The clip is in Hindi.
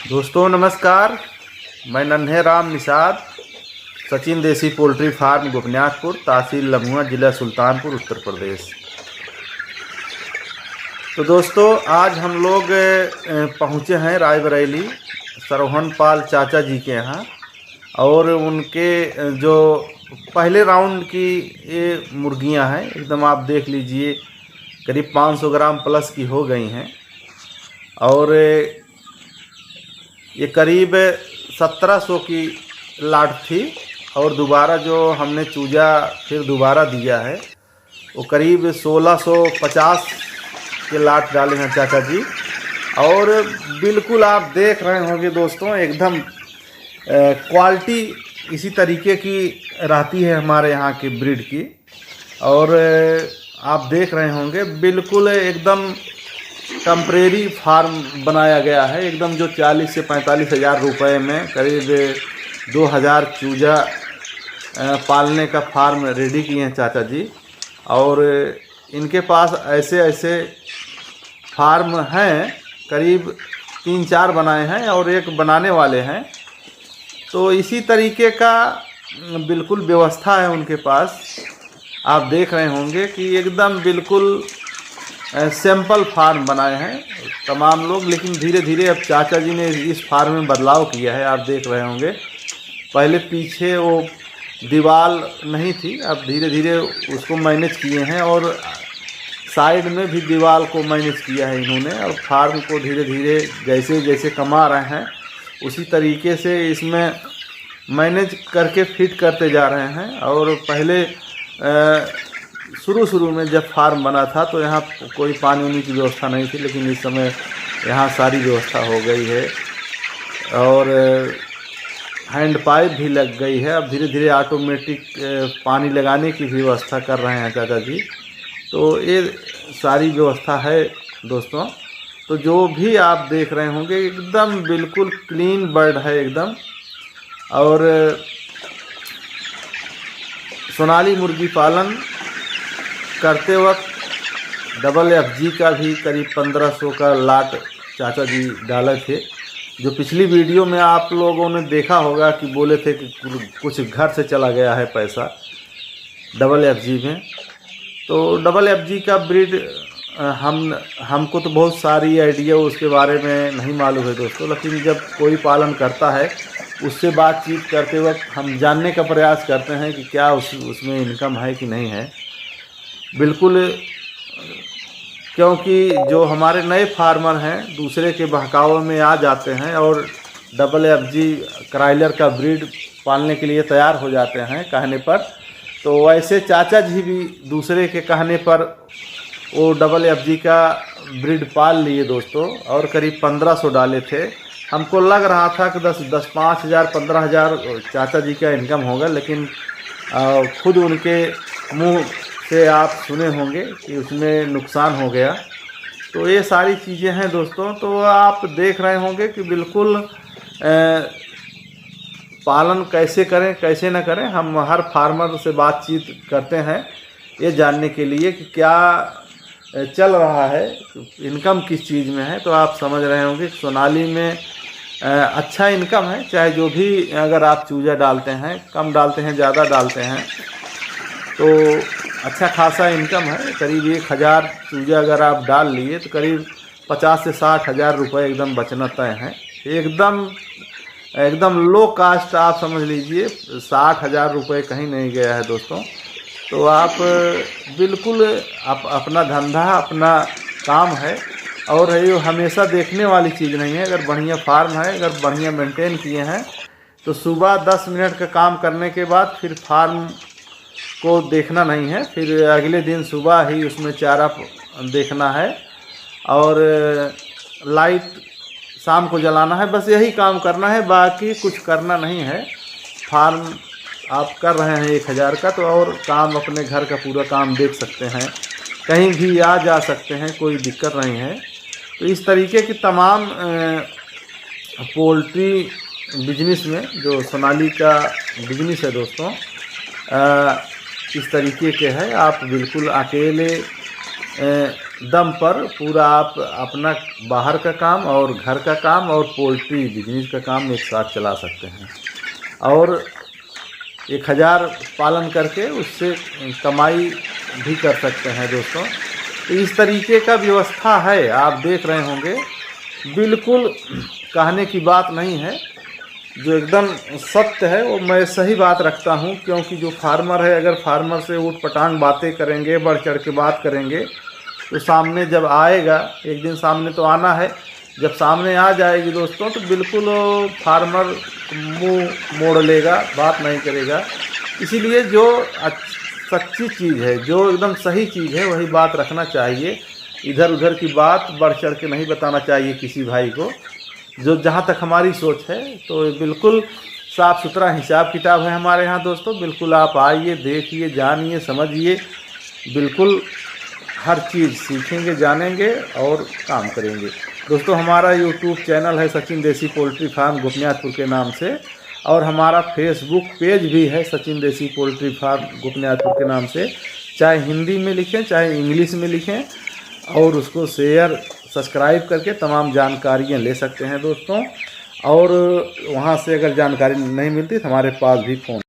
दोस्तों नमस्कार। मैं नन्हे राम निषाद, सचिन देसी पोल्ट्री फार्म गोपनियापुर, तहसील लम्हुआ, जिला सुल्तानपुर, उत्तर प्रदेश। तो दोस्तों आज हम लोग पहुँचे हैं रायबरेली सरवहन पाल चाचा जी के यहाँ, और उनके जो पहले राउंड की ये मुर्गियां हैं, एकदम आप देख लीजिए करीब 500 ग्राम प्लस की हो गई हैं, और ये करीब 1700 की लाट थी। और दोबारा जो हमने चूजा फिर दोबारा दिया है वो करीब 1650 के लाट डाले हैं चाचा जी। और बिल्कुल आप देख रहे होंगे दोस्तों, एकदम क्वालिटी इसी तरीके की रहती है हमारे यहाँ की ब्रीड की। और आप देख रहे होंगे बिल्कुल एकदम टेम्परेरी फार्म बनाया गया है, एकदम जो 40 से 45 हज़ार रुपये में करीब 2000 चूजा पालने का फार्म रेडी किए हैं चाचा जी। और इनके पास ऐसे ऐसे फार्म हैं, करीब 3-4 बनाए हैं और एक बनाने वाले हैं। तो इसी तरीके का बिल्कुल व्यवस्था है उनके पास। आप देख रहे होंगे कि एकदम बिल्कुल सैंपल फार्म बनाए हैं तमाम लोग, लेकिन धीरे धीरे अब चाचा जी ने इस फार्म में बदलाव किया है। आप देख रहे होंगे पहले पीछे वो दीवार नहीं थी, अब धीरे धीरे उसको मैनेज किए हैं, और साइड में भी दीवार को मैनेज किया है इन्होंने। और फार्म को धीरे धीरे जैसे जैसे कमा रहे हैं उसी तरीके से इसमें मैनेज करके फिट करते जा रहे हैं। और पहले शुरू में जब फार्म बना था तो यहाँ कोई पानी वानी की व्यवस्था नहीं थी, लेकिन इस समय यहाँ सारी व्यवस्था हो गई है और हैंड पाइप भी लग गई है। अब धीरे धीरे ऑटोमेटिक पानी लगाने की भी व्यवस्था कर रहे हैं चाचा जी। तो ये सारी व्यवस्था है दोस्तों। तो जो भी आप देख रहे होंगे एकदम बिल्कुल क्लीन बर्ड है एकदम। और सोनाली मुर्गी पालन करते वक्त FG का भी करीब 1500 का लाट चाचा जी डाले थे। जो पिछली वीडियो में आप लोगों ने देखा होगा कि बोले थे कि कुछ घर से चला गया है पैसा FG में। तो FG का ब्रीड हमको तो बहुत सारी आइडिया उसके बारे में नहीं मालूम है दोस्तों, लेकिन जब कोई पालन करता है उससे बातचीत करते वक्त हम जानने का प्रयास करते हैं कि क्या उसमें इनकम है कि नहीं है। बिल्कुल, क्योंकि जो हमारे नए फार्मर हैं दूसरे के बहकावे में आ जाते हैं और FG क्राइलर का ब्रीड पालने के लिए तैयार हो जाते हैं कहने पर। तो वैसे चाचा जी भी दूसरे के कहने पर वो FG का ब्रीड पाल लिए दोस्तों, और करीब 1500 डाले थे। हमको लग रहा था कि 5,000 15,000 चाचा जी का इनकम होगा, लेकिन खुद उनके मुंह से आप सुने होंगे कि उसमें नुकसान हो गया। तो ये सारी चीज़ें हैं दोस्तों। तो आप देख रहे होंगे कि बिल्कुल पालन कैसे करें कैसे ना करें। हम हर फार्मर से बातचीत करते हैं ये जानने के लिए कि क्या चल रहा है, इनकम किस चीज़ में है। तो आप समझ रहे होंगे सोनाली में अच्छा इनकम है, चाहे जो भी अगर आप चूजा डालते हैं, कम डालते हैं ज़्यादा डालते हैं, तो अच्छा खासा इनकम है। करीब 1000 चूजा अगर आप डाल लिए तो करीब 50 से 60 हज़ार रुपये एकदम बचना तय है। एकदम लो कास्ट आप समझ लीजिए, 60 हज़ार रुपये कहीं नहीं गया है दोस्तों। तो आप बिल्कुल अपना धंधा अपना काम है, और ये हमेशा देखने वाली चीज़ नहीं है। अगर बढ़िया फार्म है, अगर बढ़िया मेंटेन किए हैं, तो सुबह 10 मिनट का काम करने के बाद फिर फार्म को देखना नहीं है, फिर अगले दिन सुबह ही उसमें चारा देखना है और लाइट शाम को जलाना है। बस यही काम करना है, बाकी कुछ करना नहीं है। फार्म आप कर रहे हैं 1000 का, तो और काम अपने घर का पूरा काम देख सकते हैं, कहीं भी आ जा सकते हैं, कोई दिक्कत नहीं है। तो इस तरीके की तमाम पोल्ट्री बिजनेस में जो सोनाली का बिजनेस है दोस्तों, इस तरीके के है। आप बिल्कुल अकेले दम पर पूरा आप अपना बाहर का काम और घर का काम और पोल्ट्री बिजनेस का काम एक साथ चला सकते हैं और 1000 पालन करके उससे कमाई भी कर सकते हैं दोस्तों। तो इस तरीके का व्यवस्था है, आप देख रहे होंगे। बिल्कुल कहने की बात नहीं है, जो एकदम सत्य है वो मैं सही बात रखता हूँ। क्योंकि जो फार्मर है, अगर फार्मर से ऊट पटांग बातें करेंगे, बढ़ चढ़ के बात करेंगे, तो सामने जब आएगा, एक दिन सामने तो आना है, जब सामने आ जाएगी दोस्तों तो बिल्कुल फार्मर मुंह मोड़ लेगा, बात नहीं करेगा। इसीलिए जो सच्ची चीज़ है, जो एकदम सही चीज़ है, वही बात रखना चाहिए। इधर उधर की बात बढ़ चढ़ के नहीं बताना चाहिए किसी भाई को। जो जहाँ तक हमारी सोच है तो बिल्कुल साफ़ सुथरा हिसाब किताब है हमारे यहाँ दोस्तों। बिल्कुल आप आइए, देखिए, जानिए, समझिए, बिल्कुल हर चीज़ सीखेंगे, जानेंगे और काम करेंगे दोस्तों। हमारा यूट्यूब चैनल है सचिन देसी पोल्ट्री फार्म गोपनीयपुर के नाम से, और हमारा फेसबुक पेज भी है सचिन देसी पोल्ट्री फार्म गोपनीयपुर के नाम से। चाहे हिंदी में लिखें, चाहे इंग्लिश में लिखें, और उसको शेयर सब्सक्राइब करके तमाम जानकारियाँ ले सकते हैं दोस्तों। और वहाँ से अगर जानकारी नहीं मिलती तो हमारे पास भी फ़ोन